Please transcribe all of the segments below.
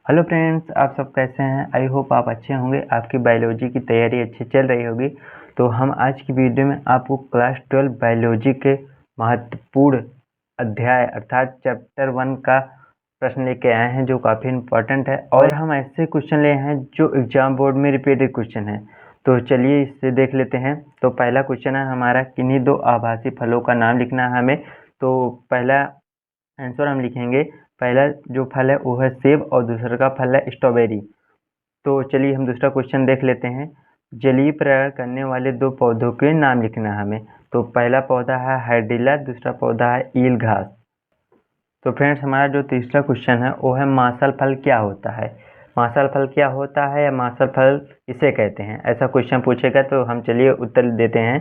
Hello friends, आप सब कैसे हैं। आई होप आप अच्छे होंगे। आपकी बायोलॉजी की तैयारी अच्छी चल रही होगी। तो हम आज की वीडियो में आपको क्लास 12 बायोलॉजी के महत्वपूर्ण अध्याय अर्थात चैप्टर 1 का प्रश्न लेके आए हैं जो काफ़ी इम्पोर्टेंट है और हम ऐसे क्वेश्चन लिए हैं जो एग्जाम बोर्ड में रिपीटेड क्वेश्चन है। तो चलिए इससे देख लेते हैं। तो पहला क्वेश्चन है हमारा, किन्हीं दो आभासी फलों का नाम लिखना है हमें। तो पहला आंसर हम लिखेंगे, पहला जो फल है वो है सेब और दूसरा का फल है स्ट्रॉबेरी। तो चलिए हम दूसरा क्वेश्चन देख लेते हैं। जलीय परागण करने वाले दो पौधों के नाम लिखना है हमें। तो पहला पौधा है हाइड्रिला, दूसरा पौधा है ईल घास। तो फ्रेंड्स हमारा जो तीसरा क्वेश्चन है वो है मासल फल क्या होता है। मासल फल क्या होता है या मासल फल किसे कहते हैं, ऐसा क्वेश्चन पूछेगा तो हम चलिए उत्तर देते हैं।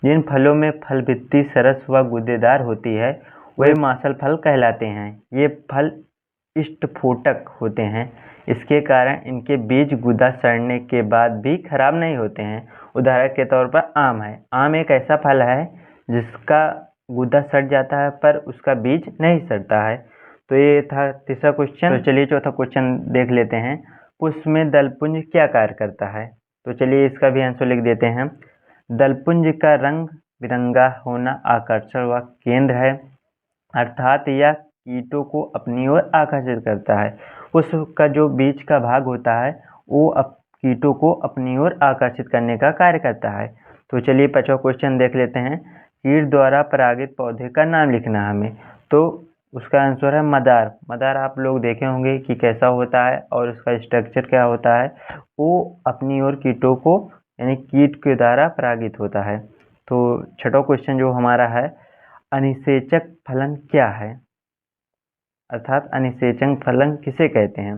जिन फलों में फल भित्ति सरस व गूदेदार होती है वे मासल फल कहलाते हैं। ये फल स्फोटक होते हैं, इसके कारण इनके बीज गुदा सड़ने के बाद भी खराब नहीं होते हैं। उदाहरण के तौर पर आम है। आम एक ऐसा फल है जिसका गुदा सड़ जाता है पर उसका बीज नहीं सड़ता है। तो ये था तीसरा क्वेश्चन। तो चलिए चौथा क्वेश्चन देख लेते हैं। पुष्प में दलपुंज क्या कार्य करता है। तो चलिए इसका भी आंसर लिख देते हैं। दलपुंज का रंग बिरंगा होना आकर्षण व केंद्र है, अर्थात यह कीटों को अपनी ओर आकर्षित करता है। उसका जो बीच का भाग होता है वो कीटों को अपनी ओर आकर्षित करने का कार्य करता है। तो चलिए पांचवा क्वेश्चन देख लेते हैं। कीट द्वारा परागित पौधे का नाम लिखना है हमें। तो उसका आंसर है मदार। मदार आप लोग देखे होंगे कि कैसा होता है और उसका स्ट्रक्चर क्या होता है। वो अपनी ओर कीटों को यानी कीट के द्वारा परागित होता है। तो छठा क्वेश्चन जो हमारा है, अनिषेचक फलन क्या है, अर्थात अनिषेचन फलन किसे कहते हैं।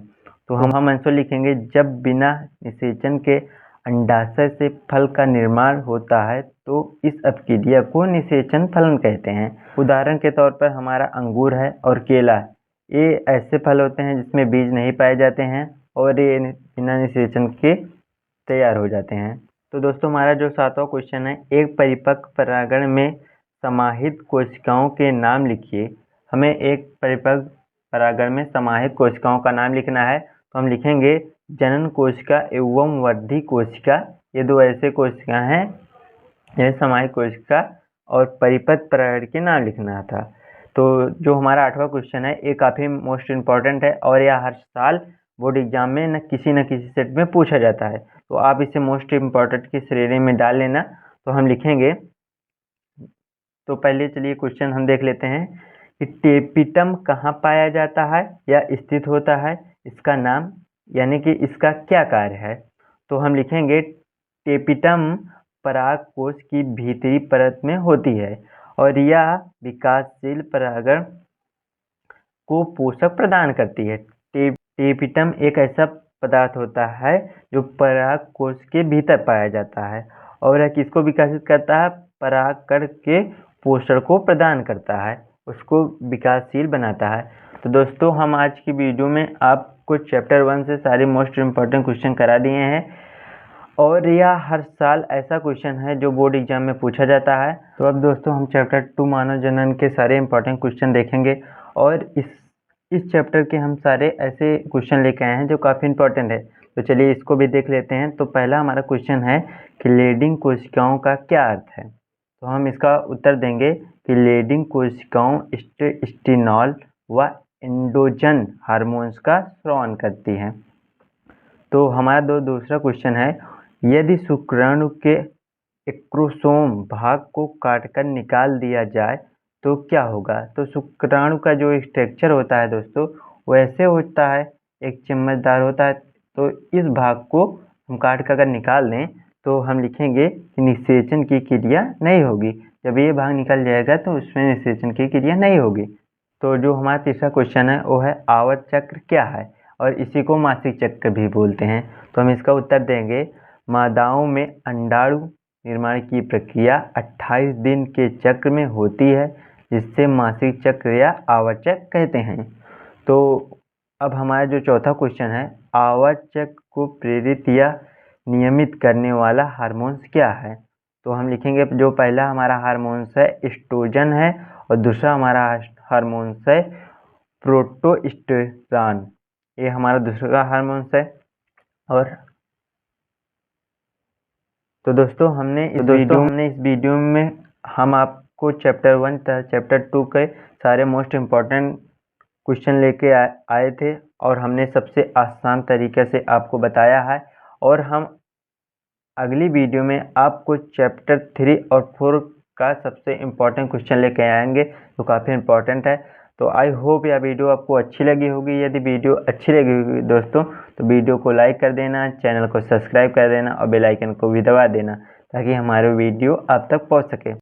तो हम आंसर लिखेंगे, जब बिना निषेचन के अंडाशय से फल का निर्माण होता है तो इस अपक्रिया को निषेचन फलन कहते हैं। उदाहरण के तौर पर हमारा अंगूर है और केला, ये ऐसे फल होते हैं जिसमें बीज नहीं पाए जाते हैं और ये बिना निषेचन के तैयार हो जाते हैं। तो दोस्तों हमारा जो सातवां क्वेश्चन है, एक परिपक्व परागण में समाहित कोशिकाओं के नाम लिखिए। हमें एक परिपक्व परागण में समाहित कोशिकाओं का नाम लिखना है। तो हम लिखेंगे जनन कोशिका एवं वृद्धि कोशिका। ये दो ऐसे कोशिका हैं, यह समाहित कोशिका और परिपक्व परागण के नाम लिखना था। तो जो हमारा आठवां क्वेश्चन है ये काफ़ी मोस्ट इम्पॉर्टेंट है और यह हर साल बोर्ड एग्जाम में न किसी सेट में पूछा जाता है। तो आप इसे मोस्ट इम्पॉर्टेंट की श्रेणी में डाल लेना। तो हम लिखेंगे, तो पहले चलिए क्वेश्चन हम देख लेते हैं कि टेपिटम कहाँ पाया जाता है या स्थित होता है, इसका नाम यानी कि इसका क्या कार्य है। तो हम लिखेंगे टेपिटम पराग कोश की भीतरी परत में होती है और यह विकासशील परागण को पोषक प्रदान करती है। टेपिटम एक ऐसा पदार्थ होता है जो पराग कोश के भीतर पाया जाता है और यह किसको विकसित करता है, परागकण के पोषण को प्रदान करता है, उसको विकासशील बनाता है। तो दोस्तों हम आज की वीडियो में आपको चैप्टर 1 से सारे मोस्ट इम्पोर्टेंट क्वेश्चन करा दिए हैं और यह हर साल ऐसा क्वेश्चन है जो बोर्ड एग्जाम में पूछा जाता है। तो अब दोस्तों हम चैप्टर 2 मानव जनन के सारे इंपॉर्टेंट क्वेश्चन देखेंगे और इस चैप्टर के हम सारे ऐसे क्वेश्चन लेके आए हैं जो काफ़ी इंपॉर्टेंट है। तो चलिए इसको भी देख लेते हैं। तो पहला हमारा क्वेश्चन है कि लेडिंग कोशिकाओं का क्या अर्थ है। तो हम इसका उत्तर देंगे कि लेडिंग कोशिकाओं स्टेनॉल व एंडोजन हार्मोन्स का स्राव करती हैं। तो हमारा दूसरा क्वेश्चन है, यदि शुक्राणु के एक्रोसोम भाग को काटकर निकाल दिया जाए तो क्या होगा। तो शुक्राणु का जो स्ट्रक्चर होता है दोस्तों वो ऐसे होता है, एक चम्मचदार होता है। तो इस भाग को हम काट कर अगर निकाल दें तो हम लिखेंगे कि निषेचन की क्रिया नहीं होगी। जब ये भाग निकल जाएगा तो उसमें निषेचन की क्रिया नहीं होगी। तो जो हमारा तीसरा क्वेश्चन है वो है आवर्त चक्र क्या है और इसी को मासिक चक्र भी बोलते हैं। तो हम इसका उत्तर देंगे, मादाओं में अंडाणु निर्माण की प्रक्रिया 28 दिन के चक्र में होती है जिससे मासिक चक्र या आवर्त चक्र कहते हैं। तो अब हमारा जो चौथा क्वेश्चन है, आवर्त चक्र को प्रेरित या नियमित करने वाला हार्मोन्स क्या है। तो हम लिखेंगे, जो पहला हमारा हार्मोन्स है एस्ट्रोजन है और दूसरा हमारा हार्मोन्स है प्रोटोस्टेरॉन। ये हमारा दूसरा हार्मोन्स है। और तो दोस्तों हमने इस वीडियो में हम आपको चैप्टर 1 तथा चैप्टर 2 के सारे मोस्ट इम्पॉर्टेंट क्वेश्चन लेके आए थे और हमने सबसे आसान तरीके से आपको बताया है। और हम अगली वीडियो में आपको चैप्टर 3 और 4 का सबसे इम्पोर्टेंट क्वेश्चन लेके आएंगे, तो काफ़ी इम्पोर्टेंट है। तो आई होप यह वीडियो आपको अच्छी लगी होगी। यदि वीडियो अच्छी लगी होगी दोस्तों, तो वीडियो को लाइक कर देना, चैनल को सब्सक्राइब कर देना और बेल आइकन को भी दबा देना, ताकि हमारे वीडियो आप तक पहुंच सके।